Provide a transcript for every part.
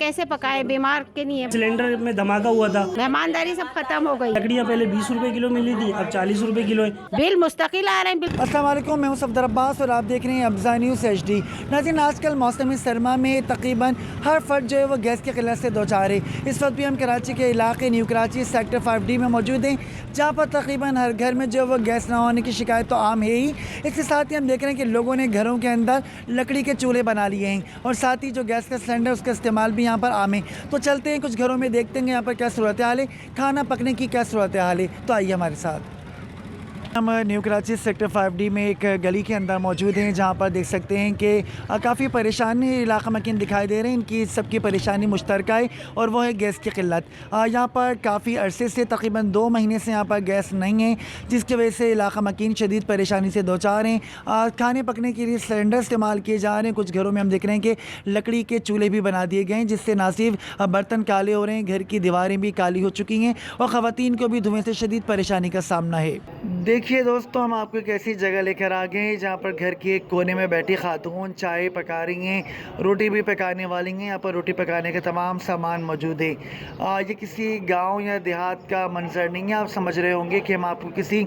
कैसे पकाए, बीमार के नहीं है। सिलेंडर में धमाका हुआ था, मेहमानदारी सब खत्म हो गई। लकड़ियाँ पहले 20 रुपए किलो मिली थी, अब 40 रुपए किलो है। बिल मुस्तकिल आ रहे हैं। अस्सलाम वालेकुम, मैं हूं सफदर अब्बास और आप देख रहे हैं अब्जा न्यूज़ HD। नाज़रीन, आजकल मौसमी सरमा में तकरीबन हर फर्द जो है वो गैस की किल्लत से दोचार है। इस वक्त भी हम कराची के इलाके न्यू कराची सेक्टर 5D में मौजूद हैं, जहाँ पर तकरीबन हर घर में जो है वो गैस ना होने की शिकायत तो आम है ही। इसके साथ ही हम देख रहे हैं कि लोगों ने घरों के अंदर लकड़ी के चूल्हे बना लिए हैं और साथ ही जो गैस का सिलेंडर उसका इस्तेमाल भी यहाँ पर आम है। तो चलते हैं कुछ घरों में, देखते हैं यहाँ पर क्या सूरत हाल है, खाना पकने की क्या सूरत हाल है। तो आइए हमारे साथ। हम न्यू कराची सेक्टर 5D में एक गली के अंदर मौजूद हैं, जहाँ पर देख सकते हैं कि काफ़ी परेशानी इलाका मकीन दिखाई दे रहे हैं। इनकी सबकी परेशानी मुश्तरका है और वो है गैस की किल्लत। यहाँ पर काफ़ी अरसे से तकरीबन 2 महीने से यहाँ पर गैस नहीं है, जिसकी वजह से इलाका मकीन शदीद परेशानी से दो चार हैं। खाने पकने के लिए सिलेंडर इस्तेमाल किए जा रहे हैं। कुछ घरों में हम देख रहे हैं कि लकड़ी के चूल्हे भी बना दिए गए हैं, जिससे ना सिर्फ बर्तन काले हो रहे हैं, घर की दीवारें भी काली हो चुकी हैं और ख़वातीन को भी धुएँ से शदीद परेशानी का सामना है। देखिए दोस्तों, हम आपको एक ऐसी जगह लेकर आ गए हैं जहाँ पर घर के एक कोने में बैठी खातून चाय पका रही हैं, रोटी भी पकाने वाली हैं। यहाँ पर रोटी पकाने के तमाम सामान मौजूद है। ये किसी गांव या देहात का मंजर नहीं है। आप समझ रहे होंगे कि हम आपको किसी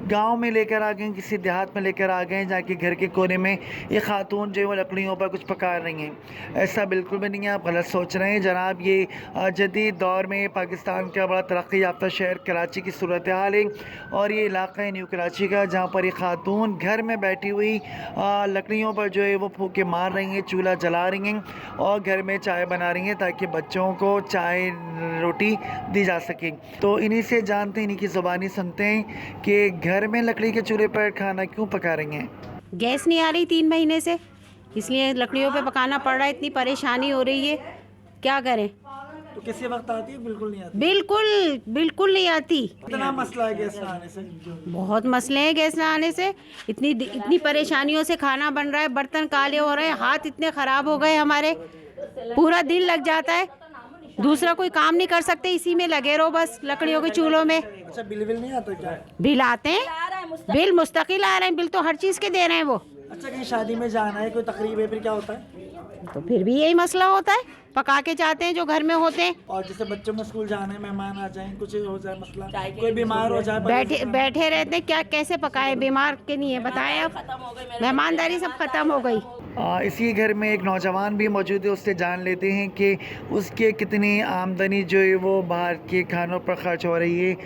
गांव में लेकर आ गए हैं, किसी देहात में लेकर आ गए हैं, जहाँ के घर के कोने में ये खातून जो है वो लकड़ियों पर कुछ पका रही हैं। ऐसा बिल्कुल भी नहीं है, आप गलत सोच रहे हैं जनाब। ये जदीद दौर में पाकिस्तान का बड़ा तरक्की याफ्ता शहर कराची की सूरत हाल है और ये इलाका है न्यू कराची का, जहाँ पर एक खातून घर में बैठी हुई लकड़ियों पर जो है वो फूके मार रही हैं, चूल्हा जला रही हैं और घर में चाय बना रही हैं ताकि बच्चों को चाय रोटी दी जा सके। तो इन्हीं से जानते हैं, इन्हीं की ज़ुबानी सुनते हैं कि घर में लकड़ी के चूल्हे पर खाना क्यों पका रही हैं। गैस नहीं आ रही 3 महीने से, इसलिए लकड़ियों पे पकाना पड़ रहा है। इतनी परेशानी हो रही है, क्या करें। तो किसी वक्त आती है? बिल्कुल नहीं आती। बिल्कुल नहीं आती। इतना मसला है गैस ना आने से, बहुत मसले हैं गैस ना आने से। इतनी परेशानियों से खाना बन रहा है, बर्तन काले हो रहे हैं, हाथ इतने ख़राब हो गए हमारे, पूरा दिन लग जाता है। दूसरा कोई काम नहीं कर सकते, इसी में लगे रहो बस, लकड़ियों के चूल्हों में। अच्छा, बिल नहीं आता क्या? बिल आते हैं, बिल मुस्तकिल आ रहे हैं। बिल तो हर चीज़ के दे रहे हैं वो। अच्छा, कहीं शादी में जाना है, कोई तकरीब है, फिर क्या होता है? तो फिर भी यही मसला होता है, पका के चाहते हैं जो घर में होते हैं। और जैसे बच्चों में स्कूल जाना है, मेहमान आ जाएं, कुछ हो जाए मसला, कोई बीमार हो जाए, बैठे रहते हैं, क्या कैसे पकाए, बीमार के नहीं है, बताएं आप। मेहमानदारी सब खत्म हो गई। इसी घर में एक नौजवान भी मौजूद है, उससे जान लेते हैं कि उसके कितनी आमदनी जो है वो बाहर के खानों पर ख़र्च हो रही है,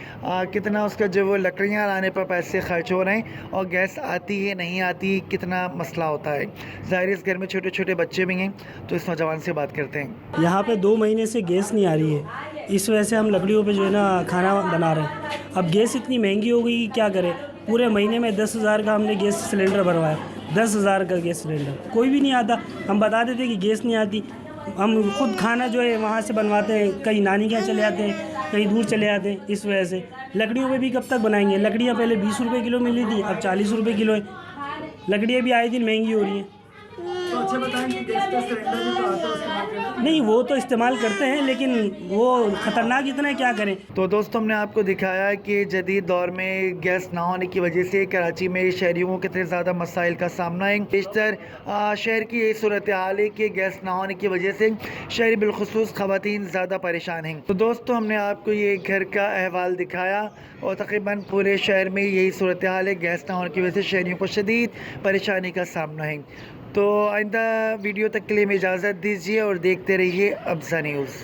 कितना उसका जो वो लकड़ियाँ लाने पर पैसे खर्च हो रहे हैं और गैस आती है नहीं आती, कितना मसला होता है। ज़ाहिर इस घर में छोटे छोटे बच्चे भी हैं, तो इस नौजवान से बात करते हैं। यहाँ पे 2 महीने से गैस नहीं आ रही है, इस वजह से हम लकड़ियों पे जो है ना खाना बना रहे हैं। अब गैस इतनी महंगी हो गई, क्या करें। पूरे महीने में 10,000 का हमने गैस सिलेंडर भरवाया, 10,000 का गैस सिलेंडर, कोई भी नहीं आता। हम बता देते कि गैस नहीं आती, हम खुद खाना जो है वहाँ से बनवाते हैं, कहीं नानी के यहाँ चले जाते हैं, कहीं दूर चले जाते हैं। इस वजह से लकड़ियों पे भी कब तक बनाएंगे। लकड़ियाँ पहले 20 रुपए किलो मिली थी, अब 40 रुपए किलो है। लकड़ियाँ भी आए दिन महंगी हो रही हैं। तो अच्छा बताएं कि गैस का सिलेंडर भी तो आता है, इस्तेमाल करते हैं? नहीं, वो तो इस्तेमाल करते हैं, लेकिन वो ख़तरनाक इतना है, क्या करें। तो दोस्तों, हमने आपको दिखाया कि जदीद दौर में गैस ना होने की वजह से कराची में शहरियों को कितने ज़्यादा मसाइल का सामना है। बेशतर शहर की ये सूरत हाल है कि गैस ना होने की वजह से शहरी बिलखुसूस ख़वातीन ज़्यादा परेशान हैं। तो दोस्तों, हमने आपको ये घर का अहवाल दिखाया और तकरीबन पूरे शहर में यही सूरत हाल है। गैस ना होने की वजह से शहरियों को शदीद परेशानी का सामना है। तो आइंदा वीडियो तक के लिए हमें इजाज़त दीजिए और देखते रहिए अब्जा न्यूज़।